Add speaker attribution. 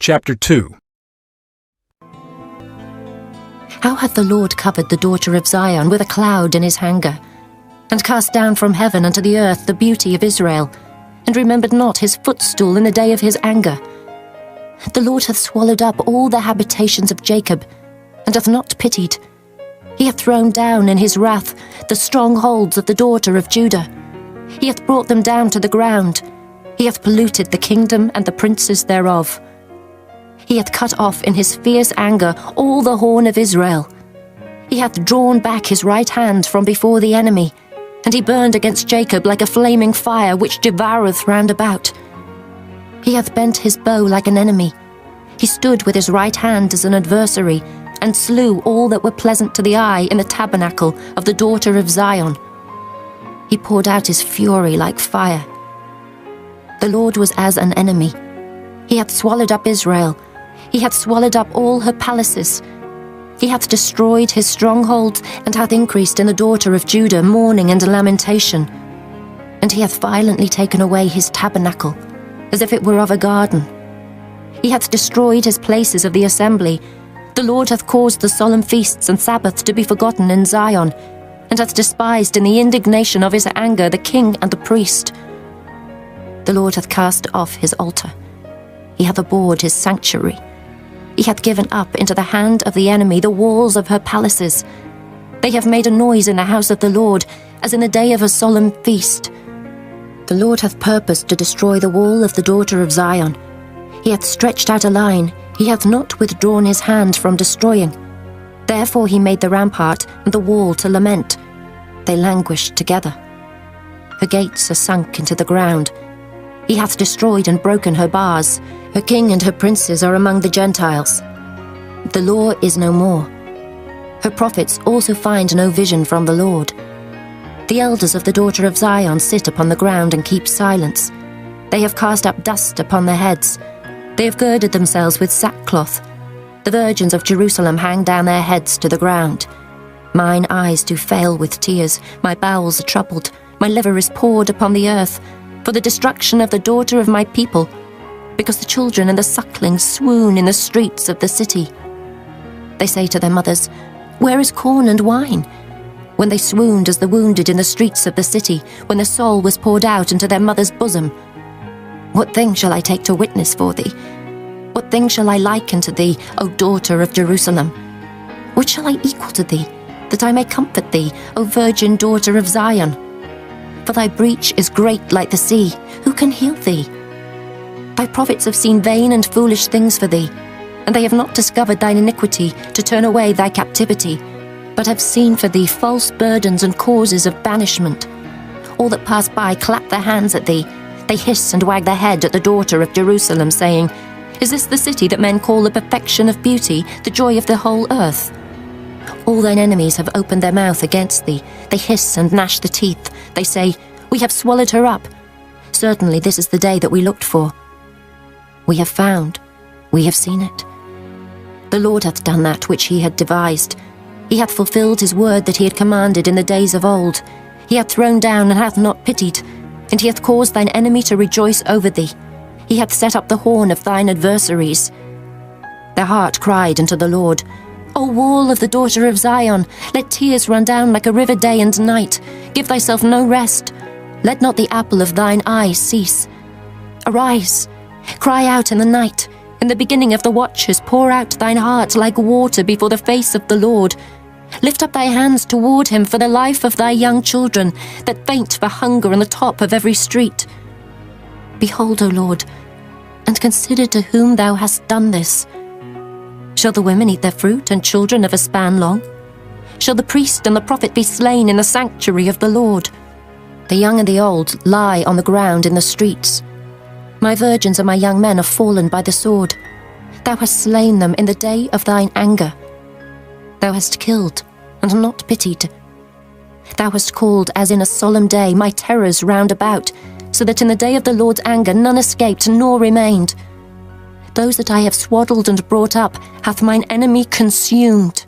Speaker 1: Chapter 2.
Speaker 2: How hath the Lord covered the daughter of Zion with a cloud in his anger, and cast down from heaven unto the earth the beauty of Israel, and remembered not his footstool in the day of his anger. The Lord hath swallowed up all the habitations of Jacob, and hath not pitied. He hath thrown down in his wrath the strongholds of the daughter of Judah. He hath brought them down to the ground. He hath polluted the kingdom and the princes thereof. He hath cut off in his fierce anger all the horn of Israel. He hath drawn back his right hand from before the enemy, and he burned against Jacob like a flaming fire which devoureth round about. He hath bent his bow like an enemy. He stood with his right hand as an adversary, and slew all that were pleasant to the eye in the tabernacle of the daughter of Zion. He poured out his fury like fire. The Lord was as an enemy. He hath swallowed up Israel. He hath swallowed up all her palaces. He hath destroyed his strongholds, and hath increased in the daughter of Judah mourning and lamentation. And he hath violently taken away his tabernacle, as if it were of a garden. He hath destroyed his places of the assembly. The Lord hath caused the solemn feasts and Sabbaths to be forgotten in Zion, and hath despised in the indignation of his anger the king and the priest. The Lord hath cast off his altar. He hath abhorred his sanctuary. He hath given up into the hand of the enemy the walls of her palaces. They have made a noise in the house of the Lord, as in the day of a solemn feast. The Lord hath purposed to destroy the wall of the daughter of Zion. He hath stretched out a line. He hath not withdrawn his hand from destroying. Therefore he made the rampart and the wall to lament. They languished together. Her gates are sunk into the ground. He hath destroyed and broken her bars. Her king and her princes are among the Gentiles. The law is no more. Her prophets also find no vision from the Lord. The elders of the daughter of Zion sit upon the ground and keep silence. They have cast up dust upon their heads. They have girded themselves with sackcloth. The virgins of Jerusalem hang down their heads to the ground. Mine eyes do fail with tears. My bowels are troubled. My liver is poured upon the earth, for the destruction of the daughter of my people, because the children and the sucklings swoon in the streets of the city. They say to their mothers, Where is corn and wine? When they swooned as the wounded in the streets of the city, when their soul was poured out into their mother's bosom. What thing shall I take to witness for thee? What thing shall I liken to thee, O daughter of Jerusalem? What shall I equal to thee, that I may comfort thee, O virgin daughter of Zion? For thy breach is great like the sea. Who can heal thee? Thy prophets have seen vain and foolish things for thee, and they have not discovered thine iniquity to turn away thy captivity, but have seen for thee false burdens and causes of banishment. All that pass by clap their hands at thee. They hiss and wag their head at the daughter of Jerusalem, saying, Is this the city that men call the perfection of beauty, the joy of the whole earth? All thine enemies have opened their mouth against thee. They hiss and gnash the teeth. They say, We have swallowed her up. Certainly this is the day that we looked for. We have found, we have seen it. The Lord hath done that which he had devised. He hath fulfilled his word that he had commanded in the days of old. He hath thrown down and hath not pitied, and he hath caused thine enemy to rejoice over thee. He hath set up the horn of thine adversaries. Their heart cried unto the Lord, O wall of the daughter of Zion, let tears run down like a river day and night. Give thyself no rest. Let not the apple of thine eye cease. Arise, cry out in the night. In the beginning of the watches, pour out thine heart like water before the face of the Lord. Lift up thy hands toward him for the life of thy young children, that faint for hunger on the top of every street. Behold, O Lord, and consider to whom thou hast done this. Shall the women eat their fruit, and children of a span long? Shall the priest and the prophet be slain in the sanctuary of the Lord? The young and the old lie on the ground in the streets. My virgins and my young men are fallen by the sword. Thou hast slain them in the day of thine anger. Thou hast killed, and not pitied. Thou hast called as in a solemn day my terrors round about, so that in the day of the Lord's anger none escaped nor remained. Those that I have swaddled and brought up hath mine enemy consumed.